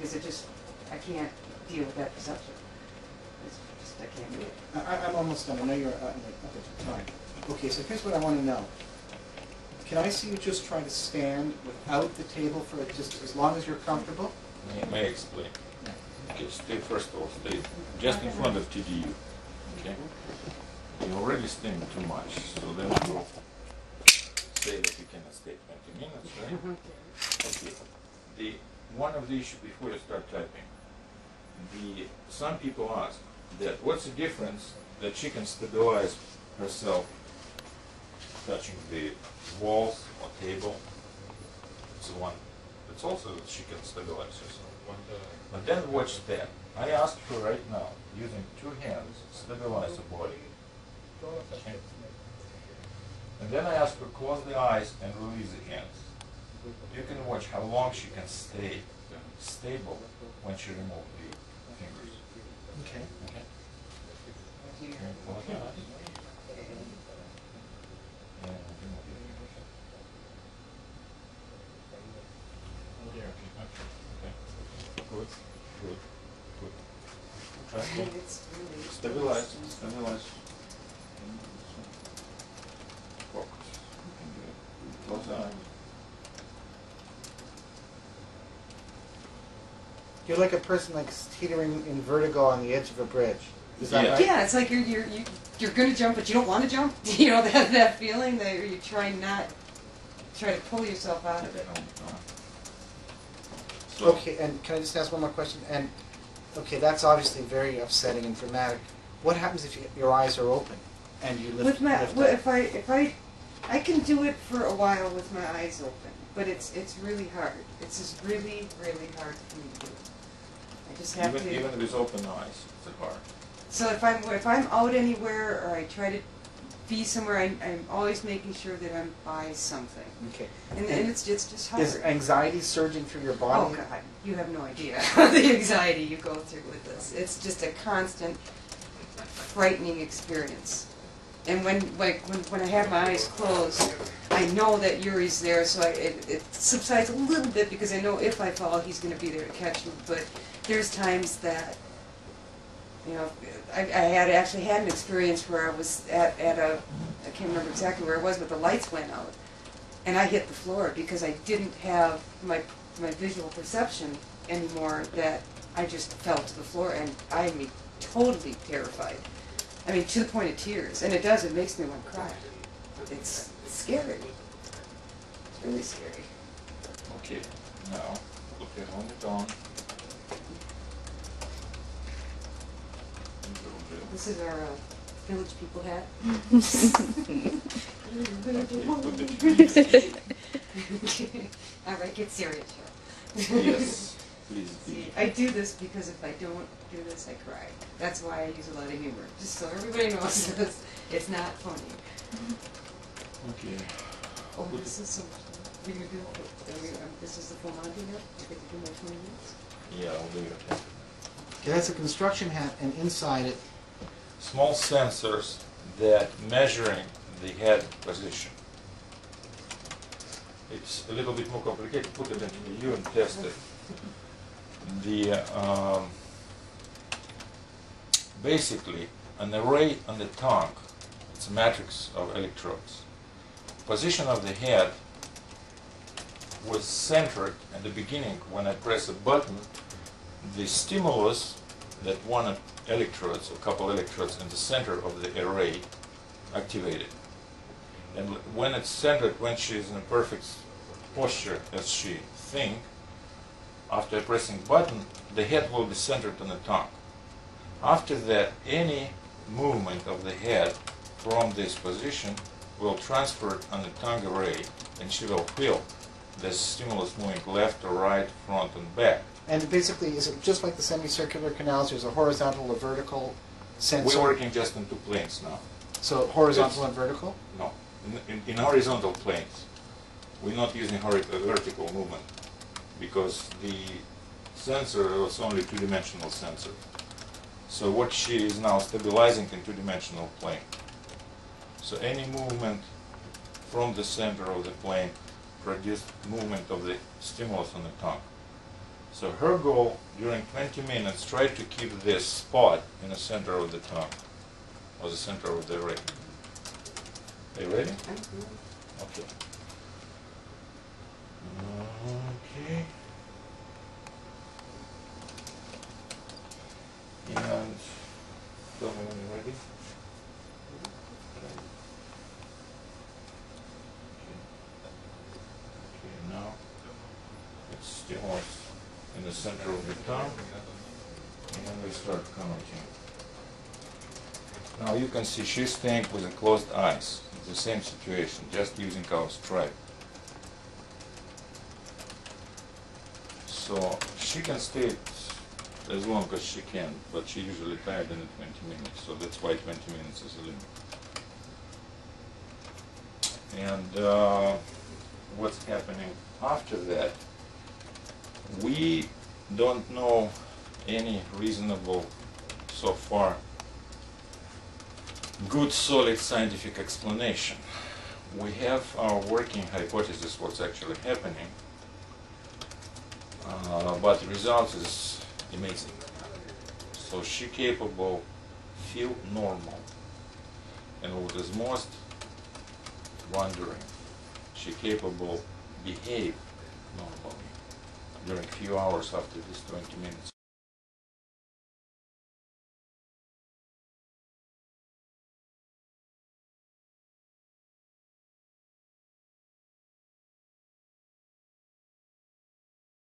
because I can't deal with that perception. I can't do it. I'm almost done. I know you're up at time. Okay, so here's what I want to know. Can I see you just try to stand without the table for just as long as you're comfortable? May I explain? Okay, stay first of all, stay just in front of TDU. Okay? You're already staying too much, so then we'll say that you cannot stay 20 minutes, right? Okay. One of the issues before you start typing, some people ask that what's the difference that she can stabilize herself touching the walls or table. It's the one. It's also that she can stabilize herself. But then watch that. I ask her right now, using 2 hands, stabilize the body. Okay. And then I ask her close the eyes and release the hands. You can watch how long she can stay stable when she removes the fingers. Okay. Okay. And close the eyes. And remove the fingers. Okay. Good. Good. Good. Try again. Stabilize. Stabilize. Focus. Close the eyes. You're like a person like teetering in vertigo on the edge of a bridge. Is that right? Yeah, it's like you're going to jump, but you don't want to jump. You know that feeling that you try to pull yourself out of it. So Okay, and can I just ask one more question? And okay, that's obviously very upsetting and dramatic. What happens if your eyes are open and you lift? If I can do it for a while with my eyes open, but it's really hard. It's just really hard for me to do. I just have to. Even with open eyes, it's hard. So if I'm out anywhere or I try to be somewhere, I'm always making sure that I'm by something. Okay. And it's just hard. Is anxiety surging through your body? Oh God, you have no idea the anxiety you go through with this. It's just a constant, frightening experience. And when I have my eyes closed, I know that Yuri's there, so it subsides a little bit because I know if I fall, he's going to be there to catch me. But there's times that, you know, I actually had an experience where I was at a, I can't remember exactly where it was, but the lights went out, and I hit the floor because I didn't have my visual perception anymore. That I just fell to the floor, and I'm totally terrified. I mean, to the point of tears, and it makes me want to cry. It's scary. It's really scary. Okay, now put your helmet on. This is our village people hat. All right, get serious, Cheryl. Yes, please. See, I do this because if I don't do this, I cry. That's why I use a lot of humor, just so everybody knows this. It's not funny. Okay. Oh, this is so much fun. This is the full Monty now? I get to do my 20 minutes? Yeah, I'll do it. Okay, that's a construction hat, and inside it, Small sensors that measuring the head position. It's a little bit more complicated. Put it into the U and test it. Basically, an array on the tongue, it's a matrix of electrodes. Position of the head was centered at the beginning when I press a button. The stimulus that one electrodes, a couple electrodes in the center of the array, activated. And when it's centered, when she is in a perfect posture as she thinks, after pressing button, the head will be centered on the tongue. After that, any movement of the head from this position will transfer on the tongue array, and she will feel the stimulus moving left or right, front and back. and basically, is it just like the semicircular canals? There's a horizontal, a vertical sensor. We're working just in 2 planes now. So horizontal and vertical? No, in horizontal planes. We're not using vertical movement because the sensor was only 2-dimensional sensor. So what she is now stabilizing in 2-dimensional plane. So any movement from the center of the plane produced movement of the stimulus on the tongue. So her goal during 20 minutes, try to keep this spot in the center of the tongue, or the center of the ring. Are you ready? Okay. Okay. And tell me when you're ready. Okay, now it stimulates in the center of the tongue, and we start counting. Now you can see she's staying with the closed eyes. It's the same situation, just using our stripe. So she can stay as long as she can, but she usually tired in 20 minutes, so that's why 20 minutes is a limit. And what's happening after that, we don't know any reasonable, so far, good solid scientific explanation. We have our working hypothesis what's actually happening, but the result is amazing. So she capable feel normal, and what is most wondering, she capable behave normally during few hours after this 20 minutes.